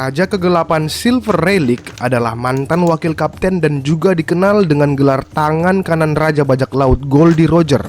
Raja Kegelapan Silver Relic adalah mantan wakil kapten dan juga dikenal dengan gelar tangan kanan Raja Bajak Laut Goldie Roger.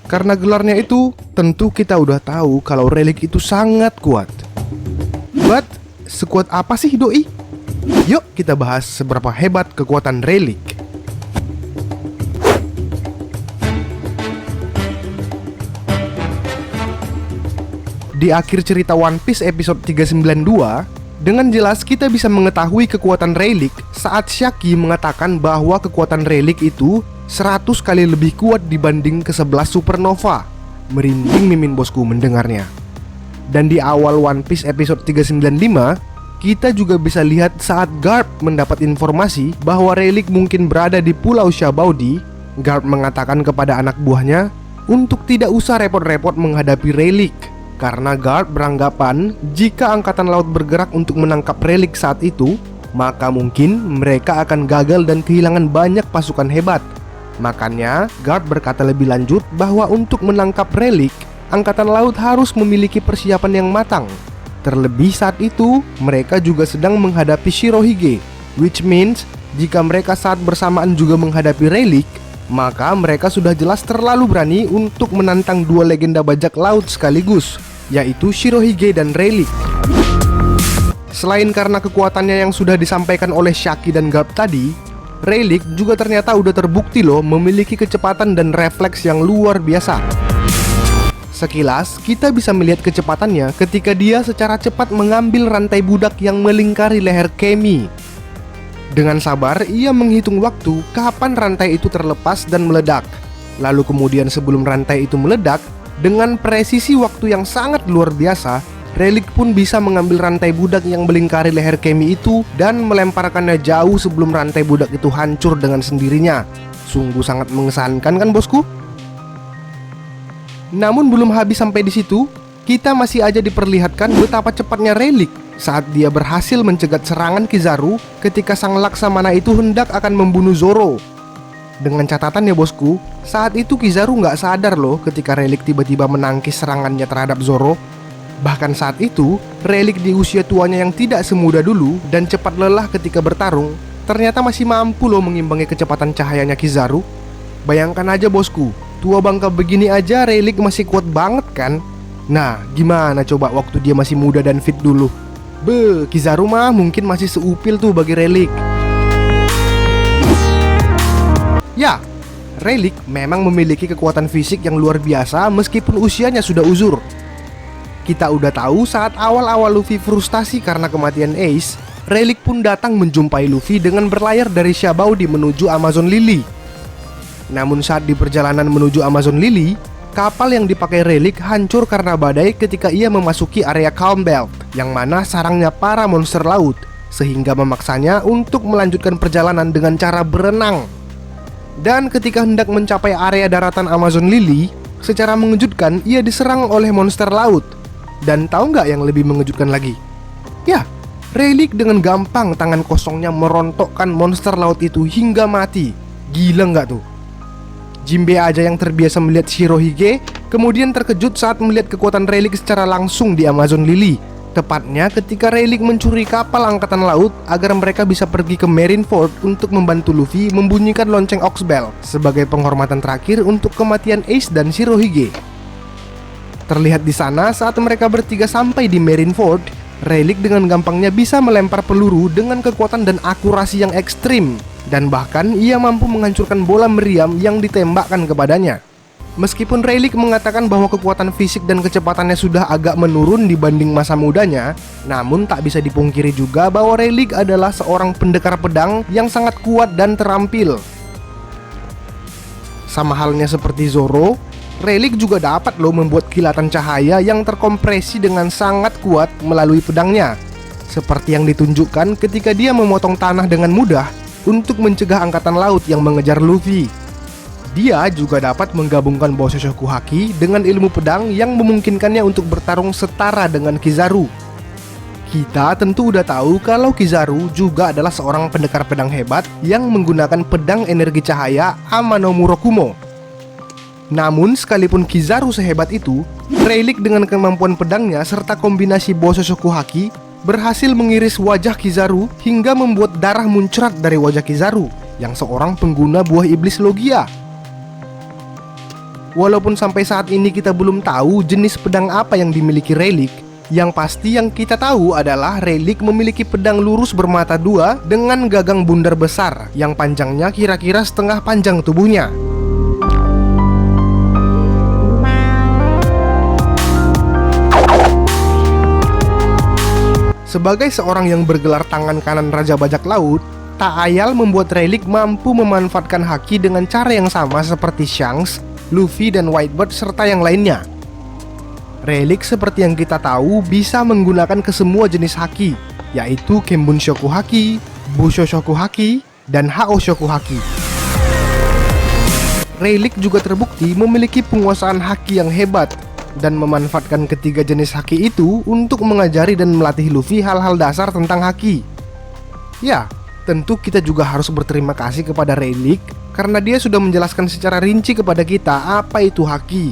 Karena gelarnya itu, tentu kita udah tahu kalau Relic itu sangat kuat. But, sekuat apa sih doi? Yuk kita bahas seberapa hebat kekuatan Relic. Di akhir cerita One Piece episode 392, dengan jelas kita bisa mengetahui kekuatan Relic saat Shaki mengatakan bahwa kekuatan Relic itu 100 kali lebih kuat dibanding ke-11 supernova. Merinding mimin bosku mendengarnya. Dan di awal One Piece episode 395, kita juga bisa lihat saat Garp mendapat informasi bahwa Relic mungkin berada di Pulau Shabaudi. Garp mengatakan kepada anak buahnya untuk tidak usah repot-repot menghadapi Relic, karena Garp beranggapan jika angkatan laut bergerak untuk menangkap Relic saat itu, maka mungkin mereka akan gagal dan kehilangan banyak pasukan hebat. Makanya Garp berkata lebih lanjut bahwa untuk menangkap Relic, angkatan laut harus memiliki persiapan yang matang. Terlebih saat itu mereka juga sedang menghadapi Shirohige, which means jika mereka saat bersamaan juga menghadapi Relic, maka mereka sudah jelas terlalu berani untuk menantang dua legenda bajak laut sekaligus, yaitu Shirohige dan Relic. Selain karena kekuatannya yang sudah disampaikan oleh Shaki dan Garp tadi, Relic juga ternyata udah terbukti loh memiliki kecepatan dan refleks yang luar biasa. Sekilas kita bisa melihat kecepatannya ketika dia secara cepat mengambil rantai budak yang melingkari leher Kemi. Dengan sabar ia menghitung waktu kapan rantai itu terlepas dan meledak. Lalu kemudian sebelum rantai itu meledak, dengan presisi waktu yang sangat luar biasa, Relic pun bisa mengambil rantai budak yang melingkari leher Kemi itu dan melemparkannya jauh sebelum rantai budak itu hancur dengan sendirinya. Sungguh sangat mengesankan kan bosku? Namun belum habis sampai di situ, kita masih aja diperlihatkan betapa cepatnya Relic saat dia berhasil mencegat serangan Kizaru ketika sang Laksamana itu hendak akan membunuh Zoro. Dengan catatan ya bosku, saat itu Kizaru nggak sadar loh ketika Relic tiba-tiba menangkis serangannya terhadap Zoro. Bahkan saat itu, Relic di usia tuanya yang tidak semuda dulu dan cepat lelah ketika bertarung, ternyata masih mampu loh mengimbangi kecepatan cahayanya Kizaru. Bayangkan aja bosku, tua bangka begini aja Relic masih kuat banget kan? Nah, gimana coba waktu dia masih muda dan fit dulu? Kizaru mah mungkin masih seupil tuh bagi Relic. Ya, Relic memang memiliki kekuatan fisik yang luar biasa meskipun usianya sudah uzur. Kita udah tahu saat awal-awal Luffy frustasi karena kematian Ace, Relic pun datang menjumpai Luffy dengan berlayar dari Shabaudi menuju Amazon Lily. Namun saat di perjalanan menuju Amazon Lily, kapal yang dipakai Relic hancur karena badai ketika ia memasuki area Calm Belt, yang mana sarangnya para monster laut, sehingga memaksanya untuk melanjutkan perjalanan dengan cara berenang. Dan ketika hendak mencapai area daratan Amazon Lily, secara mengejutkan ia diserang oleh monster laut. Dan tahu nggak yang lebih mengejutkan lagi? Ya, Relic dengan gampang tangan kosongnya merontokkan monster laut itu hingga mati. Gila nggak tuh? Jinbe aja yang terbiasa melihat Shirohige kemudian terkejut saat melihat kekuatan Relic secara langsung di Amazon Lily. Tepatnya ketika Relic mencuri kapal angkatan laut agar mereka bisa pergi ke Marineford untuk membantu Luffy membunyikan lonceng Oxbell sebagai penghormatan terakhir untuk kematian Ace dan Shirohige. Terlihat di sana saat mereka bertiga sampai di Marineford, Relic dengan gampangnya bisa melempar peluru dengan kekuatan dan akurasi yang ekstrim. Dan bahkan ia mampu menghancurkan bola meriam yang ditembakkan kepadanya. Meskipun Relic mengatakan bahwa kekuatan fisik dan kecepatannya sudah agak menurun dibanding masa mudanya, namun tak bisa dipungkiri juga bahwa Relic adalah seorang pendekar pedang yang sangat kuat dan terampil. Sama halnya seperti Zoro, Relic juga dapat loh membuat kilatan cahaya yang terkompresi dengan sangat kuat melalui pedangnya, seperti yang ditunjukkan ketika dia memotong tanah dengan mudah untuk mencegah angkatan laut yang mengejar Luffy. Dia juga dapat menggabungkan Boshoku Haki dengan ilmu pedang yang memungkinkannya untuk bertarung setara dengan Kizaru. Kita tentu udah tahu kalau Kizaru juga adalah seorang pendekar pedang hebat yang menggunakan pedang energi cahaya Amano Murokumo. Namun sekalipun Kizaru sehebat itu, Relic dengan kemampuan pedangnya serta kombinasi Boshoku Haki berhasil mengiris wajah Kizaru hingga membuat darah muncrat dari wajah Kizaru yang seorang pengguna buah iblis Logia. Walaupun sampai saat ini kita belum tahu jenis pedang apa yang dimiliki Rayleigh, yang pasti yang kita tahu adalah Rayleigh memiliki pedang lurus bermata dua dengan gagang bundar besar yang panjangnya kira-kira setengah panjang tubuhnya. Sebagai seorang yang bergelar tangan kanan Raja Bajak Laut, tak ayal membuat Rayleigh mampu memanfaatkan haki dengan cara yang sama seperti Shanks, Luffy, dan Whitebird serta yang lainnya. Rayleigh seperti yang kita tahu bisa menggunakan kesemua jenis haki, yaitu Kenbun Shoku Haki, Busho Shoku Haki, dan Hao Shoku Haki. Rayleigh juga terbukti memiliki penguasaan haki yang hebat dan memanfaatkan ketiga jenis haki itu untuk mengajari dan melatih Luffy hal-hal dasar tentang haki. Ya, tentu kita juga harus berterima kasih kepada Rayleigh karena dia sudah menjelaskan secara rinci kepada kita apa itu haki.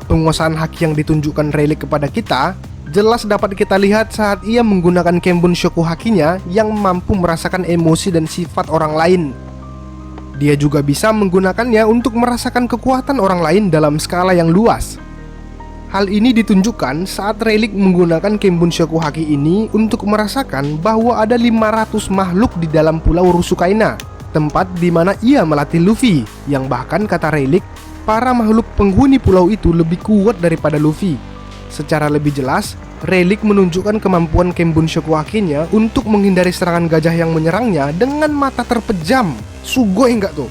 Penguasaan haki yang ditunjukkan Rayleigh kepada kita jelas dapat kita lihat saat ia menggunakan Kenbun Shoku Hakinya yang mampu merasakan emosi dan sifat orang lain. Dia juga bisa menggunakannya untuk merasakan kekuatan orang lain dalam skala yang luas. Hal ini ditunjukkan saat Rayleigh menggunakan Kenbun Shoku Haki ini untuk merasakan bahwa ada 500 makhluk di dalam pulau Rusukaina, tempat di mana ia melatih Luffy, yang bahkan kata Rayleigh, para makhluk penghuni pulau itu lebih kuat daripada Luffy. Secara lebih jelas, Rayleigh menunjukkan kemampuan Kenbun Shoku Hakinya untuk menghindari serangan gajah yang menyerangnya dengan mata terpejam. Sugoi enggak tuh?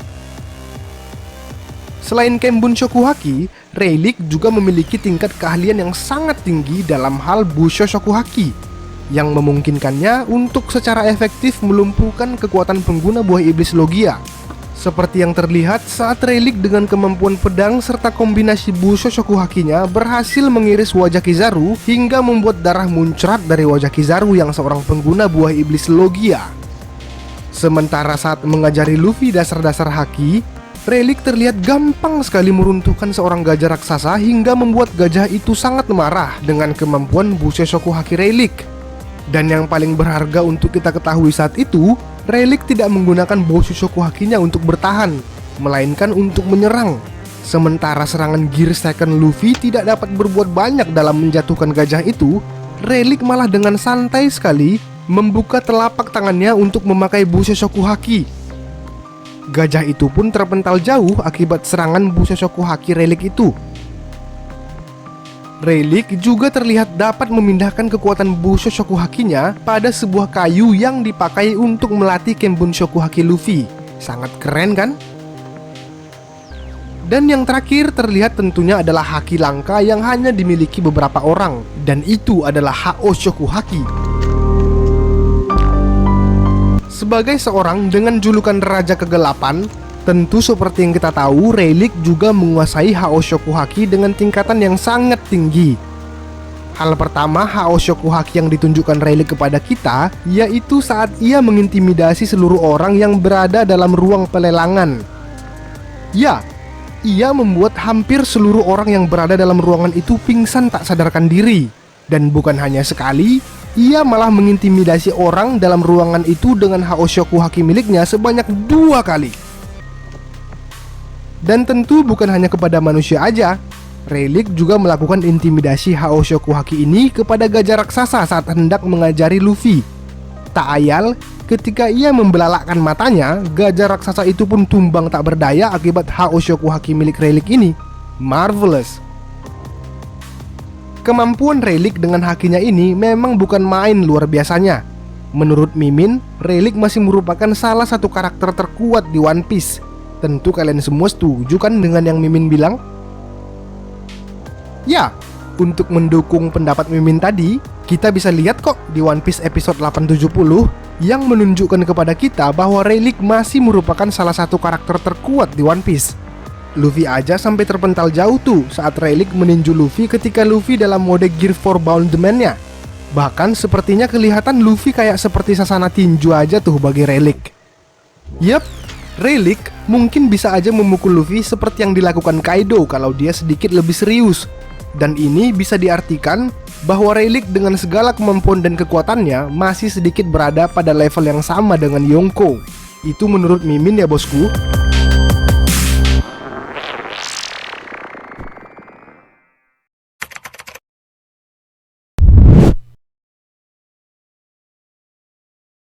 Selain Kenbun Shoku Haki, Rayleigh juga memiliki tingkat keahlian yang sangat tinggi dalam hal Busho Shoku Haki, yang memungkinkannya untuk secara efektif melumpuhkan kekuatan pengguna buah iblis Logia. Seperti yang terlihat saat Rayleigh dengan kemampuan pedang serta kombinasi Busho Shoku Hakinya berhasil mengiris wajah Kizaru hingga membuat darah muncrat dari wajah Kizaru yang seorang pengguna buah iblis Logia. Sementara saat mengajari Luffy dasar-dasar haki, Rayleigh terlihat gampang sekali meruntuhkan seorang gajah raksasa hingga membuat gajah itu sangat marah dengan kemampuan Busho Shoku Haki Rayleigh. Dan yang paling berharga untuk kita ketahui saat itu, Rayleigh tidak menggunakan Busho Shoku Hakinya untuk bertahan, melainkan untuk menyerang. Sementara serangan Gear Second Luffy tidak dapat berbuat banyak dalam menjatuhkan gajah itu, Rayleigh malah dengan santai sekali membuka telapak tangannya untuk memakai Busho Shoku Haki. Gajah itu pun terpental jauh akibat serangan Busho Shoku Haki Rayleigh itu. Rayleigh juga terlihat dapat memindahkan kekuatan Busho Shoku Hakinya pada sebuah kayu yang dipakai untuk melatih Kenbun Shoku Haki Luffy. Sangat keren kan? Dan yang terakhir terlihat tentunya adalah haki langka yang hanya dimiliki beberapa orang, dan itu adalah Hao Shoku Haki. Sebagai seorang dengan julukan Raja Kegelapan, tentu seperti yang kita tahu, Rayleigh juga menguasai Hao Shoku Haki dengan tingkatan yang sangat tinggi. Hal pertama Hao Shoku Haki yang ditunjukkan Rayleigh kepada kita yaitu saat ia mengintimidasi seluruh orang yang berada dalam ruang pelelangan. Ya, ia membuat hampir seluruh orang yang berada dalam ruangan itu pingsan tak sadarkan diri. Dan bukan hanya sekali, ia malah mengintimidasi orang dalam ruangan itu dengan Hao Shoku Haki miliknya sebanyak 2 kali. Dan tentu bukan hanya kepada manusia aja, Rayleigh juga melakukan intimidasi Hao Shoku Haki ini kepada gajah raksasa saat hendak mengajari Luffy. Tak ayal, ketika ia membelalakkan matanya, gajah raksasa itu pun tumbang tak berdaya akibat Hao Shoku Haki milik Rayleigh ini. Marvelous. Kemampuan Rayleigh dengan hakinya ini memang bukan main luar biasanya. Menurut Mimin, Rayleigh masih merupakan salah satu karakter terkuat di One Piece. Tentu kalian semua setuju kan dengan yang Mimin bilang? Ya, untuk mendukung pendapat Mimin tadi, kita bisa lihat kok di One Piece episode 870 yang menunjukkan kepada kita bahwa Rayleigh masih merupakan salah satu karakter terkuat di One Piece. Luffy aja sampai terpental jauh tuh saat Rayleigh meninju Luffy ketika Luffy dalam mode Gear 4 Boundman-nya. Bahkan sepertinya kelihatan Luffy kayak seperti sasana tinju aja tuh bagi Rayleigh. Yep, Rayleigh mungkin bisa aja memukul Luffy seperti yang dilakukan Kaido kalau dia sedikit lebih serius. Dan ini bisa diartikan bahwa Rayleigh dengan segala kemampuan dan kekuatannya masih sedikit berada pada level yang sama dengan Yonko. Itu menurut Mimin ya bosku.